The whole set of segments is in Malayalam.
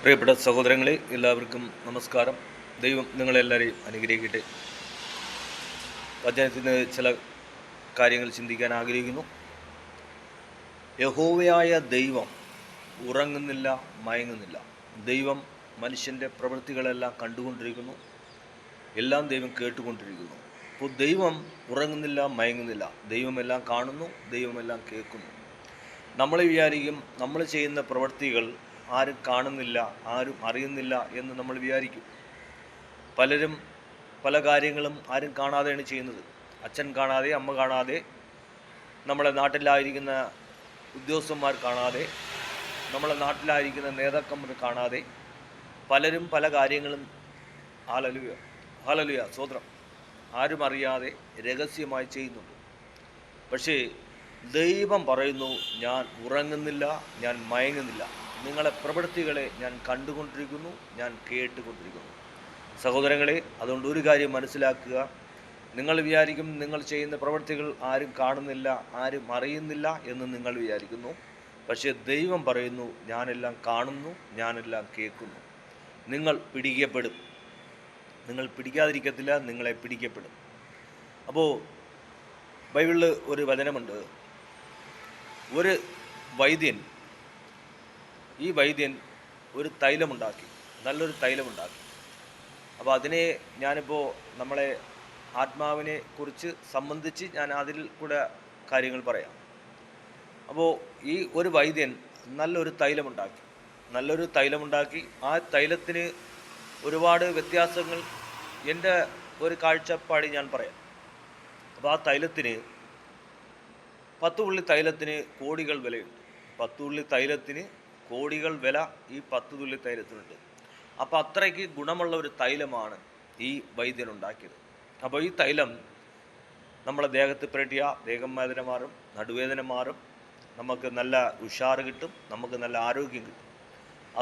പ്രിയപ്പെട്ട സഹോദരങ്ങളെ, എല്ലാവർക്കും നമസ്കാരം. ദൈവം നിങ്ങളെല്ലാവരെയും അനുഗ്രഹിക്കട്ടെ. വചനത്തിന് ചില കാര്യങ്ങൾ ചിന്തിക്കാൻ ആഗ്രഹിക്കുന്നു. യഹോവയായ ദൈവം ഉറങ്ങുന്നില്ല, മയങ്ങുന്നില്ല. ദൈവം മനുഷ്യൻ്റെ പ്രവൃത്തികളെല്ലാം കണ്ടുകൊണ്ടിരിക്കുന്നു, എല്ലാം ദൈവം കേട്ടുകൊണ്ടിരിക്കുന്നു. അപ്പോൾ ദൈവം ഉറങ്ങുന്നില്ല, മയങ്ങുന്നില്ല. ദൈവമെല്ലാം കാണുന്നു, ദൈവമെല്ലാം കേൾക്കുന്നു. നമ്മൾ വിചാരിക്കും നമ്മൾ ചെയ്യുന്ന പ്രവൃത്തികൾ ആരും കാണുന്നില്ല, ആരും അറിയുന്നില്ല എന്ന് നമ്മൾ വിചാരിക്കും. പലരും പല കാര്യങ്ങളും ആരും കാണാതെയാണ് ചെയ്യുന്നത്. അച്ഛൻ കാണാതെ, അമ്മ കാണാതെ, നമ്മളെ നാട്ടിലായിരിക്കുന്ന ഉദ്യോഗസ്ഥന്മാർ കാണാതെ, നമ്മളെ നാട്ടിലായിരിക്കുന്ന നേതാക്കന്മാർ കാണാതെ പലരും പല കാര്യങ്ങളും ഹല്ലേലൂയ ഹല്ലേലൂയ സ്തോത്രം ആരും അറിയാതെ രഹസ്യമായി ചെയ്യുന്നുണ്ട്. പക്ഷേ ദൈവം പറയുന്നു, ഞാൻ ഉറങ്ങുന്നില്ല, ഞാൻ മയങ്ങുന്നില്ല. നിങ്ങളെ പ്രവൃത്തികളെ ഞാൻ കണ്ടുകൊണ്ടിരിക്കുന്നു, ഞാൻ കേട്ടുകൊണ്ടിരിക്കുന്നു. സഹോദരങ്ങളെ, അതുകൊണ്ട് ഒരു കാര്യം മനസ്സിലാക്കുക. നിങ്ങൾ വിചാരിക്കും നിങ്ങൾ ചെയ്യുന്ന പ്രവൃത്തികൾ ആരും കാണുന്നില്ല, ആരും അറിയുന്നില്ല എന്ന് നിങ്ങൾ വിചാരിക്കുന്നു. പക്ഷേ ദൈവം പറയുന്നു, ഞാനെല്ലാം കാണുന്നു, ഞാനെല്ലാം കേൾക്കുന്നു. നിങ്ങൾ പിടിക്കപ്പെടും. നിങ്ങൾ പിടിക്കാതിരിക്കത്തില്ല, നിങ്ങളെ പിടിക്കപ്പെടും. അപ്പോൾ ബൈബിളിൽ ഒരു വചനമുണ്ട്. ഒരു വൈദ്യൻ ഒരു തൈലമുണ്ടാക്കി, നല്ലൊരു തൈലമുണ്ടാക്കി. അപ്പോൾ അതിനെ ഞാനിപ്പോൾ നമ്മളെ ആത്മാവിനെ കുറിച്ച് സംബന്ധിച്ച് ഞാൻ അതിൽ കൂടെ കാര്യങ്ങൾ പറയാം. അപ്പോൾ ഈ ഒരു വൈദ്യൻ നല്ലൊരു തൈലമുണ്ടാക്കി. ആ തൈലത്തിന് ഒരുപാട് വ്യത്യാസങ്ങൾ എൻ്റെ ഒരു കാഴ്ചപ്പാട് ഞാൻ പറയാം. അപ്പോൾ ആ തൈലത്തിന് 10 തുള്ളി തൈലത്തിന് കോടികൾ വിലയുണ്ട്. 10 തുള്ളി തൈലത്തിന് കോടികൾ വില ഈ 10 തുള്ളി തൈലത്തിനുണ്ട്. അപ്പോൾ അത്രയ്ക്ക് ഗുണമുള്ള ഒരു തൈലമാണ് ഈ വൈദ്യൻ ഉണ്ടാക്കിയത്. അപ്പോൾ ഈ തൈലം നമ്മളെ ദേഹത്ത് പുരട്ടിയ ദേഹവേദന മാറും, നടുവേദന മാറും, നമുക്ക് നല്ല ഉഷാറ് കിട്ടും, നമുക്ക് നല്ല ആരോഗ്യം കിട്ടും.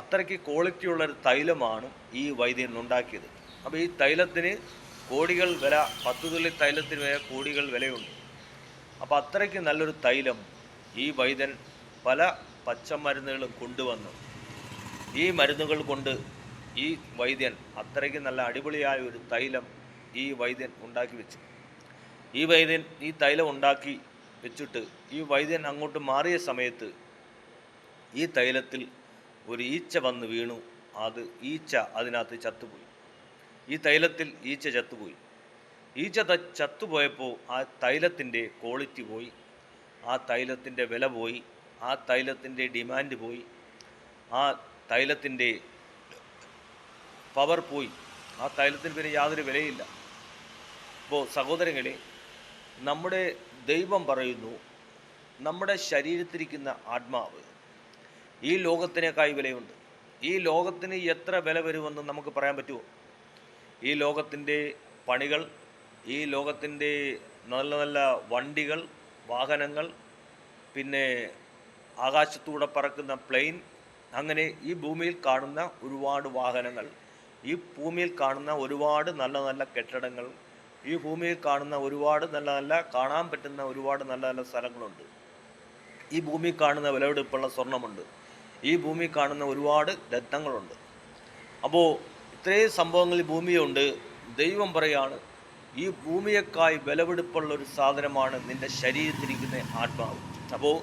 അത്രയ്ക്ക് ക്വാളിറ്റിയുള്ളൊരു തൈലമാണ് ഈ വൈദ്യൻ ഉണ്ടാക്കിയത്. അപ്പോൾ ഈ തൈലത്തിന് കോടികൾ വില, 10 തുള്ളി തൈലത്തിന് വരെ കോടികൾ വിലയുണ്ട്. അപ്പോൾ അത്രയ്ക്ക് നല്ലൊരു തൈലം ഈ വൈദ്യൻ പല പച്ചമരുന്നുകളും കൊണ്ടുവന്നു. ഈ മരുന്നുകൾ കൊണ്ട് ഈ വൈദ്യൻ അത്രയ്ക്ക് നല്ല അടിപൊളിയായ ഒരു തൈലം ഈ വൈദ്യൻ ഉണ്ടാക്കി വെച്ചു. ഈ വൈദ്യൻ ഈ തൈലം ഉണ്ടാക്കി വെച്ചിട്ട് ഈ വൈദ്യൻ അങ്ങോട്ട് മാറിയ സമയത്ത് ഈ തൈലത്തിൽ ഒരു ഈച്ച വന്ന് വീണു. ഈച്ച അതിനകത്ത് ചത്തുപോയി. ഈ തൈലത്തിൽ ഈച്ച ചത്തുപോയി. ചത്തുപോയപ്പോൾ ആ തൈലത്തിൻ്റെ ക്വാളിറ്റി പോയി, ആ തൈലത്തിൻ്റെ വില പോയി, ആ തൈലത്തിൻ്റെ ഡിമാൻഡ് പോയി, ആ തൈലത്തിൻ്റെ പവർ പോയി. ആ തൈലത്തിന് പിന്നെ യാതൊരു വിലയില്ല. അപ്പോൾ സഹോദരങ്ങളെ, നമ്മുടെ ദൈവം പറയുന്നു, നമ്മുടെ ശരീരത്തിരിക്കുന്ന ആത്മാവ് ഈ ലോകത്തിനേക്കായി വിലയുണ്ട്. ഈ ലോകത്തിന് എത്ര വില വരുമെന്ന് നമുക്ക് പറയാൻ പറ്റുമോ? ഈ ലോകത്തിൻ്റെ പണികൾ, ഈ ലോകത്തിൻ്റെ നല്ല നല്ല വണ്ടികൾ, വാഹനങ്ങൾ, പിന്നെ ആകാശത്തൂടെ പറക്കുന്ന പ്ലെയിൻ, അങ്ങനെ ഈ ഭൂമിയിൽ കാണുന്ന ഒരുപാട് വാഹനങ്ങൾ, ഈ ഭൂമിയിൽ കാണുന്ന ഒരുപാട് നല്ല നല്ല കെട്ടിടങ്ങൾ, ഈ ഭൂമിയിൽ കാണുന്ന ഒരുപാട് നല്ല നല്ല കാണാൻ പറ്റുന്ന ഒരുപാട് നല്ല നല്ല സ്ഥലങ്ങളുണ്ട്. ഈ ഭൂമിയിൽ കാണുന്ന വിലപിടിപ്പുള്ള സ്വർണ്ണമുണ്ട്. ഈ ഭൂമിയിൽ കാണുന്ന ഒരുപാട് രത്നങ്ങളുണ്ട്. അപ്പോൾ ഇത്രയും സംഭവങ്ങൾ ഈ ഭൂമിയുണ്ട്. ദൈവം പറയാണ്, ഈ ഭൂമിയേക്കായി വിലപിടിപ്പുള്ള ഒരു സാധനമാണ് നിൻ്റെ ശരീരത്തിരിക്കുന്ന ആത്മാവ്. അപ്പോൾ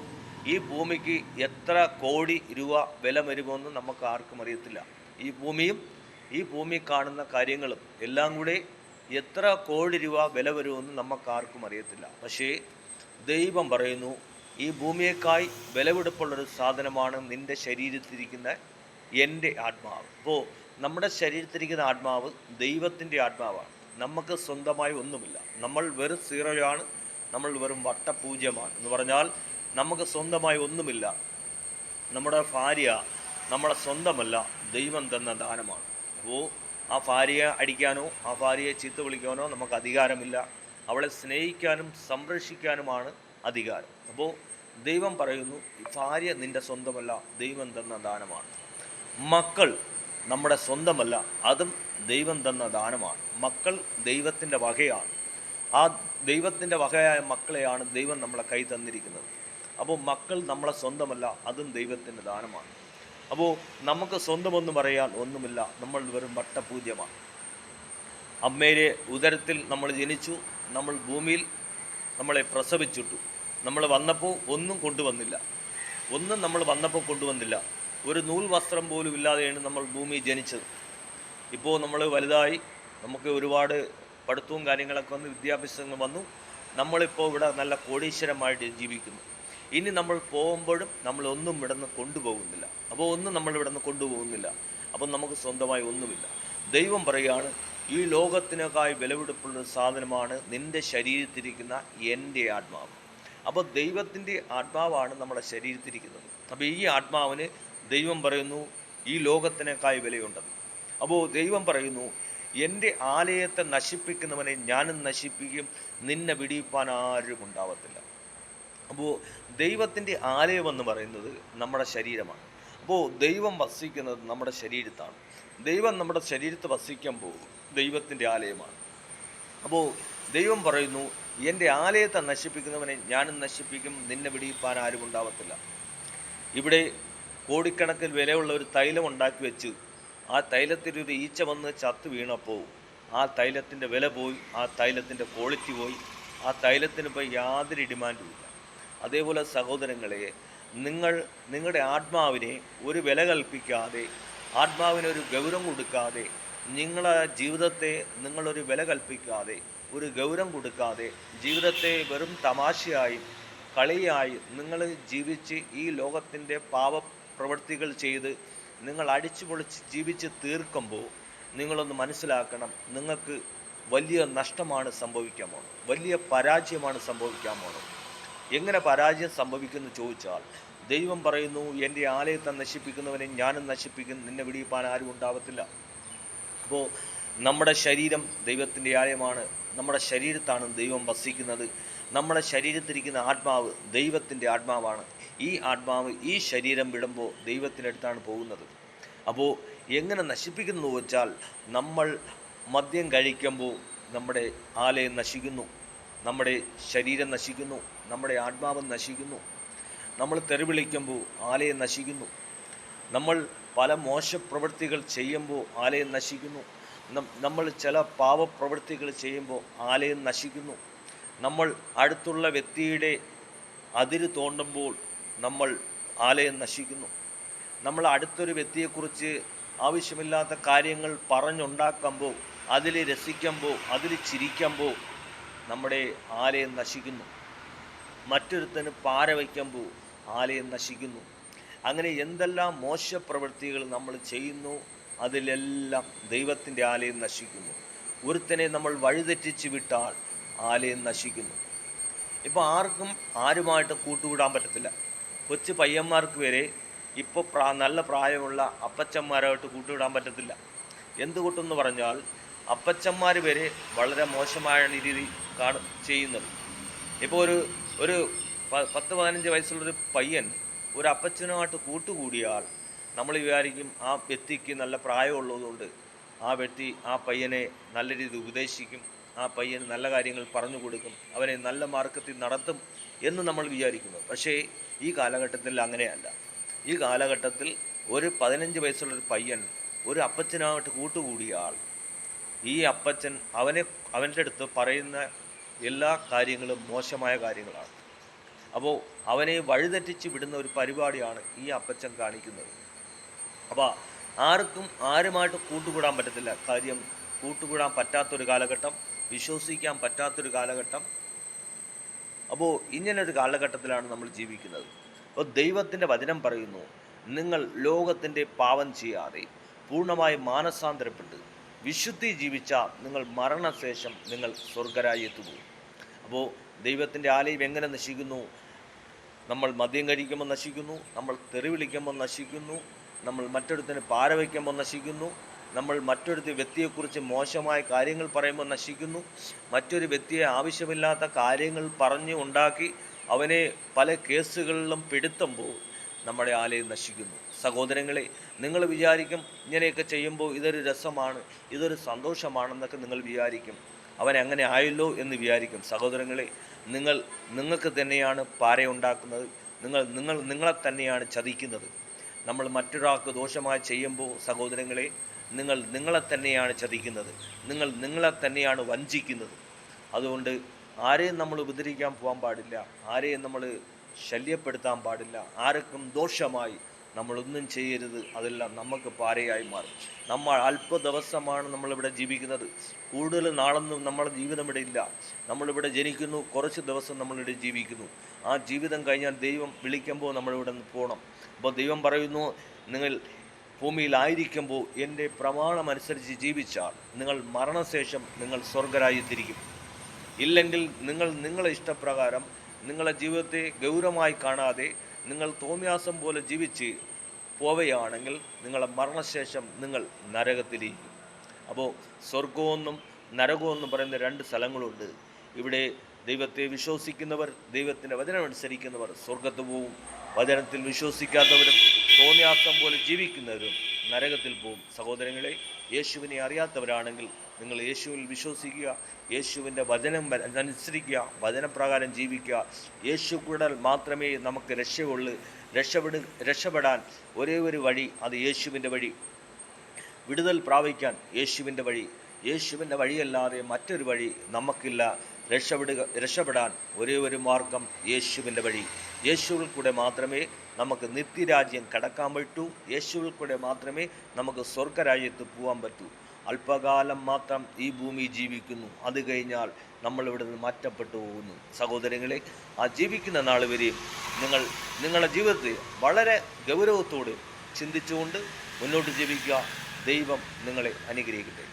ഈ ഭൂമിക്ക് എത്ര കോടി രൂപ വില വരുമെന്ന് നമുക്ക് ആർക്കും അറിയത്തില്ല. ഈ ഭൂമിയും ഈ ഭൂമിയിൽ കാണുന്ന കാര്യങ്ങളും എല്ലാം കൂടെ എത്ര കോടി രൂപ വില വരുമെന്ന് നമുക്ക് ആർക്കും അറിയത്തില്ല. പക്ഷേ ദൈവം പറയുന്നു, ഈ ഭൂമിയേക്കായി വിലപിടിപ്പുള്ളൊരു സാധനമാണ് നിൻ്റെ ശരീരത്തിരിക്കുന്ന എൻ്റെ ആത്മാവ്. അപ്പോൾ നമ്മുടെ ശരീരത്തിരിക്കുന്ന ആത്മാവ് ദൈവത്തിൻ്റെ ആത്മാവാണ്. നമുക്ക് സ്വന്തമായി ഒന്നുമില്ല. നമ്മൾ വെറും സീറോയാണ്, നമ്മൾ വെറും വട്ടപൂജ്യമാണ്. എന്ന് പറഞ്ഞാൽ നമുക്ക് സ്വന്തമായി ഒന്നുമില്ല. നമ്മുടെ ഭാര്യ നമ്മളെ സ്വന്തമല്ല, ദൈവം തന്ന ദാനമാണ്. അപ്പോൾ ആ ഭാര്യയെ അടിക്കാനോ ആ ഭാര്യയെ ചീത്ത വിളിക്കാനോ നമുക്ക് അധികാരമില്ല. അവളെ സ്നേഹിക്കാനും സംരക്ഷിക്കാനുമാണ് അധികാരം. അപ്പോൾ ദൈവം പറയുന്നു, ഈ ഭാര്യ നിൻ്റെ സ്വന്തമല്ല, ദൈവം തന്ന ദാനമാണ്. മക്കൾ നമ്മുടെ സ്വന്തമല്ല, അതും ദൈവം തന്ന ദാനമാണ്. മക്കൾ ദൈവത്തിൻ്റെ വകയാണ്. ആ ദൈവത്തിൻ്റെ വകയായ മക്കളെയാണ് ദൈവം നമ്മളെ കൈ തന്നിരിക്കുന്നത്. അപ്പോൾ മക്കൾ നമ്മളെ സ്വന്തമല്ല, അതും ദൈവത്തിൻ്റെ ദാനമാണ്. അപ്പോൾ നമുക്ക് സ്വന്തമൊന്നും പറയാൻ ഒന്നുമില്ല. നമ്മൾ വെറും വട്ടപൂജ്യമാണ്. അമ്മയുടെ ഉദരത്തിൽ നമ്മൾ ജനിച്ചു, നമ്മൾ ഭൂമിയിൽ നമ്മളെ പ്രസവിച്ചിട്ടു. നമ്മൾ വന്നപ്പോൾ ഒന്നും കൊണ്ടുവന്നില്ല, നമ്മൾ വന്നപ്പോൾ കൊണ്ടുവന്നില്ല. ഒരു നൂൽ വസ്ത്രം പോലും ഇല്ലാതെയാണ് നമ്മൾ ഭൂമിയിൽ ജനിച്ചത്. ഇപ്പോൾ നമ്മൾ വലുതായി, നമുക്ക് ഒരുപാട് പഠിത്തവും കാര്യങ്ങളൊക്കെ വന്ന്, വിദ്യാഭ്യാസങ്ങൾ വന്നു. നമ്മളിപ്പോൾ ഇവിടെ നല്ല കോടീശ്വരമായിട്ട് ജീവിക്കുന്നു. ഇനി നമ്മൾ പോകുമ്പോഴും നമ്മളൊന്നും ഇവിടെ നിന്ന് കൊണ്ടുപോകുന്നില്ല. അപ്പോൾ ഒന്നും നമ്മൾ ഇവിടെ നിന്ന് കൊണ്ടുപോകുന്നില്ല. അപ്പം നമുക്ക് സ്വന്തമായി ഒന്നുമില്ല. ദൈവം പറയുകയാണ്, ഈ ലോകത്തിനേക്കാൾ വിലപിടിപ്പുള്ള സാധനമാണ് നിൻ്റെ ശരീരത്തിരിക്കുന്ന എൻ്റെ ആത്മാവ്. അപ്പോൾ ദൈവത്തിൻ്റെ ആത്മാവാണ് നമ്മുടെ ശരീരത്തിരിക്കുന്നത്. അപ്പോൾ ഈ ആത്മാവിന് ദൈവം പറയുന്നു ഈ ലോകത്തിനേക്കാൾ വിലയുണ്ടെന്ന്. അപ്പോൾ ദൈവം പറയുന്നു, എൻ്റെ ആലയത്തെ നശിപ്പിക്കുന്നവനെ ഞാനും നശിപ്പിക്കും, നിന്നെ വിടിയിപ്പാൻ ആരും ഉണ്ടാവത്തില്ല. അപ്പോൾ ദൈവത്തിൻ്റെ ആലയമെന്ന് പറയുന്നത് നമ്മുടെ ശരീരമാണ്. അപ്പോൾ ദൈവം വസിക്കുന്നത് നമ്മുടെ ശരീരത്താണ്. ദൈവം നമ്മുടെ ശരീരത്തെ വസിക്കുമ്പോൾ ദൈവത്തിൻ്റെ ആലയമാണ്. അപ്പോൾ ദൈവം പറയുന്നു, എൻ്റെ ആലയത്തെ നശിപ്പിക്കുന്നവനെ ഞാനും നശിപ്പിക്കും, നിന്നെ വിടിയിപ്പാൻ ആരും ഉണ്ടാവത്തില്ല. ഇവിടെ കോടിക്കണക്കിന് വിലയുള്ള ഒരു തൈലം ഉണ്ടാക്കി വെച്ച് ആ തൈലത്തിലൊരു ഈച്ച വന്ന് ചത്ത് വീണപ്പോൾ ആ തൈലത്തിൻ്റെ വില പോയി, ആ തൈലത്തിൻ്റെ ക്വാളിറ്റി പോയി, ആ തൈലത്തിന് ഇപ്പോൾ യാതൊരു ഡിമാൻഡും ഇല്ല. അതേപോലെ സഹോദരങ്ങളെ, നിങ്ങളുടെ ആത്മാവിനെ ഒരു വില കൽപ്പിക്കാതെ, ആത്മാവിനൊരു ഗൗരവം കൊടുക്കാതെ, നിങ്ങളുടെ ജീവിതത്തെ നിങ്ങളൊരു വില കൽപ്പിക്കാതെ, ഒരു ഗൗരവം കൊടുക്കാതെ, ജീവിതത്തെ വെറും തമാശയായി കളിയായി നിങ്ങൾ ജീവിച്ച് ഈ ലോകത്തിൻ്റെ പാപപ്രവൃത്തികൾ ചെയ്ത് നിങ്ങൾ അടിച്ചു പൊളിച്ച് ജീവിച്ച് തീർക്കുമ്പോൾ നിങ്ങളൊന്ന് മനസ്സിലാക്കണം, നിങ്ങൾക്ക് വലിയ നഷ്ടമാണ് സംഭവിക്കാൻ പോകുന്നത്, വലിയ പരാജയമാണ് സംഭവിക്കാൻ പോകുന്നത്. എങ്ങനെ പരാജയം സംഭവിക്കുമെന്ന് ചോദിച്ചാൽ, ദൈവം പറയുന്നു, എൻ്റെ ആലയത്തെ നശിപ്പിക്കുന്നവനെ ഞാനും നശിപ്പിക്കും, നിന്നെ വിടിയിപ്പാൻ ആരും ഉണ്ടാവത്തില്ല. അപ്പോൾ നമ്മുടെ ശരീരം ദൈവത്തിൻ്റെ ആലയമാണ്. നമ്മുടെ ശരീരത്താണ് ദൈവം വസിക്കുന്നത്. നമ്മുടെ ശരീരത്തിരിക്കുന്ന ആത്മാവ് ദൈവത്തിൻ്റെ ആത്മാവാണ്. ഈ ആത്മാവ് ഈ ശരീരം വിടുമ്പോൾ ദൈവത്തിനടുത്താണ് പോകുന്നത്. അപ്പോൾ എങ്ങനെ നശിപ്പിക്കുന്നു വെച്ചാൽ, നമ്മൾ മദ്യം കഴിക്കുമ്പോൾ നമ്മുടെ ആലയം നശിക്കുന്നു, നമ്മുടെ ശരീരം നശിക്കുന്നു, നമ്മുടെ ആത്മാവ് നശിക്കുന്നു. നമ്മൾ തെറി വിളിക്കുമ്പോൾ ആലയം നശിക്കുന്നു. നമ്മൾ പല മോശപ്രവൃത്തികൾ ചെയ്യുമ്പോൾ ആലയം നശിക്കുന്നു. നമ്മൾ ചില പാവപ്രവൃത്തികൾ ചെയ്യുമ്പോൾ ആലയം നശിക്കുന്നു. നമ്മൾ അടുത്തുള്ള വ്യക്തിയുടെ അതിര് തോണ്ടുമ്പോൾ നമ്മൾ ആലയം നശിക്കുന്നു. നമ്മൾ അടുത്തൊരു വ്യക്തിയെക്കുറിച്ച് ആവശ്യമില്ലാത്ത കാര്യങ്ങൾ പറഞ്ഞുണ്ടാക്കുമ്പോൾ, അതിൽ രസിക്കുമ്പോൾ, അതിൽ ചിരിക്കുമ്പോൾ നമ്മുടെ ആലയം നശിക്കുന്നു. മറ്റൊരുത്തന് പാര വയ്ക്കുമ്പോൾ ആലയം നശിക്കുന്നു. അങ്ങനെ എന്തെല്ലാം മോശപ്രവൃത്തികൾ നമ്മൾ ചെയ്യുന്നു, അതിലെല്ലാം ദൈവത്തിൻ്റെ ആലയം നശിക്കുന്നു. ഒരുത്തനെ നമ്മൾ വഴിതെറ്റിച്ച് വിട്ടാൽ ആലയം നശിക്കുന്നു. ഇപ്പോൾ ആരുമായിട്ട് കൂട്ടുകൂടാൻ പറ്റത്തില്ല. കൊച്ചു പയ്യന്മാർക്ക് വരെ ഇപ്പോൾ നല്ല പ്രായമുള്ള അപ്പച്ചന്മാരായിട്ട് കൂട്ടുവിടാൻ പറ്റത്തില്ല. എന്തുകൊണ്ടെന്ന് പറഞ്ഞാൽ, അപ്പച്ചന്മാർ വരെ വളരെ മോശമായ രീതിയിൽ ചെയ്യുന്നത്. ഇപ്പോൾ ഒരു 10-15 വയസ്സുള്ളൊരു പയ്യൻ ഒരു അപ്പച്ചനുമായിട്ട് കൂട്ടുകൂടിയാൽ നമ്മൾ വിചാരിക്കും ആ വ്യക്തിക്ക് നല്ല പ്രായമുള്ളതുകൊണ്ട് ആ വ്യക്തി ആ പയ്യനെ നല്ല രീതിയിൽ ഉപദേശിക്കും, ആ പയ്യന് നല്ല കാര്യങ്ങൾ പറഞ്ഞു കൊടുക്കും, അവനെ നല്ല മാർഗത്തിൽ നടത്തും എന്ന് നമ്മൾ വിചാരിക്കുന്നു. പക്ഷേ ഈ കാലഘട്ടത്തിൽ അങ്ങനെയല്ല. ഈ കാലഘട്ടത്തിൽ ഒരു 15 വയസ്സുള്ളൊരു പയ്യൻ ഒരു അപ്പച്ചനായിട്ട് കൂട്ടുകൂടിയാൽ ഈ അപ്പച്ചൻ അവൻ്റെ അടുത്ത് പറയുന്ന എല്ലാ കാര്യങ്ങളും മോശമായ കാര്യങ്ങളാണ്. അപ്പോൾ അവനെ വഴിതെറ്റിച്ച് വിടുന്ന ഒരു പരിപാടിയാണ് ഈ അപ്പച്ചൻ കാണിക്കുന്നത്. അപ്പോൾ ആരുമായിട്ട് കൂട്ടുകൂടാൻ പറ്റത്തില്ല. കാര്യം, കൂട്ടുകൂടാൻ പറ്റാത്തൊരു കാലഘട്ടം, വിശ്വസിക്കാൻ പറ്റാത്തൊരു കാലഘട്ടം. അപ്പോൾ ഇങ്ങനൊരു കാലഘട്ടത്തിലാണ് നമ്മൾ ജീവിക്കുന്നത്. അപ്പോൾ ദൈവത്തിൻ്റെ വചനം പറയുന്നു, നിങ്ങൾ ലോകത്തിൻ്റെ പാപം ചെയ്യാതെ പൂർണ്ണമായി മാനസാന്തരപ്പെട്ട് വിശുദ്ധി ജീവിച്ചാൽ നിങ്ങൾ മരണശേഷം നിങ്ങൾ സ്വർഗരാജ്യത്ത് പോകും. അപ്പോൾ ദൈവത്തിൻ്റെ ആലയം എങ്ങനെ നശിക്കുന്നു? നമ്മൾ മദ്യം കഴിക്കുമ്പോൾ നശിക്കുന്നു, നമ്മൾ തെറി വിളിക്കുമ്പോൾ നശിക്കുന്നു, നമ്മൾ മറ്റൊരുത്തിന് പാര വയ്ക്കുമ്പോൾ നശിക്കുന്നു, നമ്മൾ മറ്റൊരു വ്യക്തിയെക്കുറിച്ച് മോശമായ കാര്യങ്ങൾ പറയുമ്പോൾ നശിക്കുന്നു, മറ്റൊരു വ്യക്തിയെ ആവശ്യമില്ലാത്ത കാര്യങ്ങൾ പറഞ്ഞ് ഉണ്ടാക്കി അവനെ പല കേസുകളിലും പെടുത്തുമ്പോൾ നമ്മുടെ ആലയം നശിക്കുന്നു. സഹോദരങ്ങളെ, നിങ്ങൾ വിചാരിക്കും ഇങ്ങനെയൊക്കെ ചെയ്യുമ്പോൾ ഇതൊരു രസമാണ്, ഇതൊരു സന്തോഷമാണെന്നൊക്കെ നിങ്ങൾ വിചാരിക്കും. അവൻ അങ്ങനെ ആയല്ലോ എന്ന് വിചാരിക്കും. സഹോദരങ്ങളെ, നിങ്ങൾക്ക് തന്നെയാണ് പാരയുണ്ടാക്കുന്നത്. നിങ്ങളെ തന്നെയാണ് ചതിക്കുന്നത്. നമ്മൾ മറ്റൊരാൾക്ക് ദോഷമായി ചെയ്യുമ്പോൾ സഹോദരങ്ങളെ, നിങ്ങൾ നിങ്ങളെ തന്നെയാണ് ചതിക്കുന്നത്, നിങ്ങൾ നിങ്ങളെ തന്നെയാണ് വഞ്ചിക്കുന്നത്. അതുകൊണ്ട് ആരെയും നമ്മൾ ഉപദ്രവിക്കാൻ പോകാൻ പാടില്ല, ആരെയും നമ്മൾ ശല്യപ്പെടുത്താൻ പാടില്ല, ആർക്കും ദോഷമായി നമ്മളൊന്നും ചെയ്യരുത്. അതെല്ലാം നമുക്ക് പാരയായി മാറും. നമ്മൾ അല്പ ദിവസമാണ് നമ്മളിവിടെ ജീവിക്കുന്നത്, കൂടുതൽ നാളൊന്നും നമ്മളെ ജീവിതം ഇവിടെ ഇല്ല. നമ്മളിവിടെ ജനിക്കുന്നു, കുറച്ച് ദിവസം നമ്മളിവിടെ ജീവിക്കുന്നു. ആ ജീവിതം കഴിഞ്ഞാൽ ദൈവം വിളിക്കുമ്പോൾ നമ്മളിവിടെ നിന്ന് പോകണം. അപ്പോൾ ദൈവം പറയുന്നു, നിങ്ങൾ ഭൂമിയിലായിരിക്കുമ്പോൾ എൻ്റെ പ്രമാണമനുസരിച്ച് ജീവിച്ചാൽ നിങ്ങൾ മരണശേഷം നിങ്ങൾ സ്വർഗരാജ്യത്തിരിക്കും. ഇല്ലെങ്കിൽ നിങ്ങളെ ഇഷ്ടപ്രകാരം നിങ്ങളെ ജീവിതത്തെ ഗൗരവമായി കാണാതെ നിങ്ങൾ തോന്നിയാസം പോലെ ജീവിച്ച് പോവുകയാണെങ്കിൽ നിങ്ങളെ മരണശേഷം നിങ്ങൾ നരകത്തിലിരിക്കും. അപ്പോൾ സ്വർഗമെന്നും നരകമെന്നും പറയുന്ന രണ്ട് സ്ഥലങ്ങളുണ്ട്. ഇവിടെ ദൈവത്തെ വിശ്വസിക്കുന്നവർ, ദൈവത്തിൻ്റെ വചനം അനുസരിക്കുന്നവർ സ്വർഗത്ത് പോവും. വചനത്തിൽ വിശ്വസിക്കാത്തവരും തോന്നിയാസം പോലെ ജീവിക്കുന്നവരും നരകത്തിൽ പോവും. സഹോദരങ്ങളെ, യേശുവിനെ അറിയാത്തവരാണെങ്കിൽ നിങ്ങൾ യേശുവിൽ വിശ്വസിക്കുക, യേശുവിൻ്റെ വചനം അനുസരിക്കുക, വചനപ്രകാരം ജീവിക്കുക. യേശു കൂടെ മാത്രമേ നമുക്ക് രക്ഷയുള്ളൂ. രക്ഷപ്പെടാൻ ഒരേ ഒരു വഴി, അത് യേശുവിൻ്റെ വഴി. വിടുതൽ പ്രാപിക്കാൻ യേശുവിൻ്റെ വഴി. യേശുവിൻ്റെ വഴിയല്ലാതെ മറ്റൊരു വഴി നമുക്കില്ല. രക്ഷപ്പെടാൻ ഒരേ ഒരു മാർഗം യേശുവിൻ്റെ വഴി. യേശുവിൽ കൂടെ മാത്രമേ നമുക്ക് നിത്യരാജ്യം കടക്കാൻ പറ്റൂ. യേശുവിൽ കൂടെ മാത്രമേ നമുക്ക് സ്വർഗരാജ്യത്ത് പോകാൻ പറ്റൂ. അല്പകാലം മാത്രം ഈ ഭൂമി ജീവിക്കുന്നു, അത് കഴിഞ്ഞാൽ നമ്മളിവിടെ നിന്ന് മാറ്റപ്പെട്ടു പോകുന്നു. സഹോദരങ്ങളെ, ആ ജീവിക്കുന്ന നാൾ വരെയും നിങ്ങളുടെ ജീവിതത്തെ വളരെ ഗൗരവത്തോടെ ചിന്തിച്ചുകൊണ്ട് മുന്നോട്ട് ജീവിക്കുക. ദൈവം നിങ്ങളെ അനുഗ്രഹിക്കട്ടെ.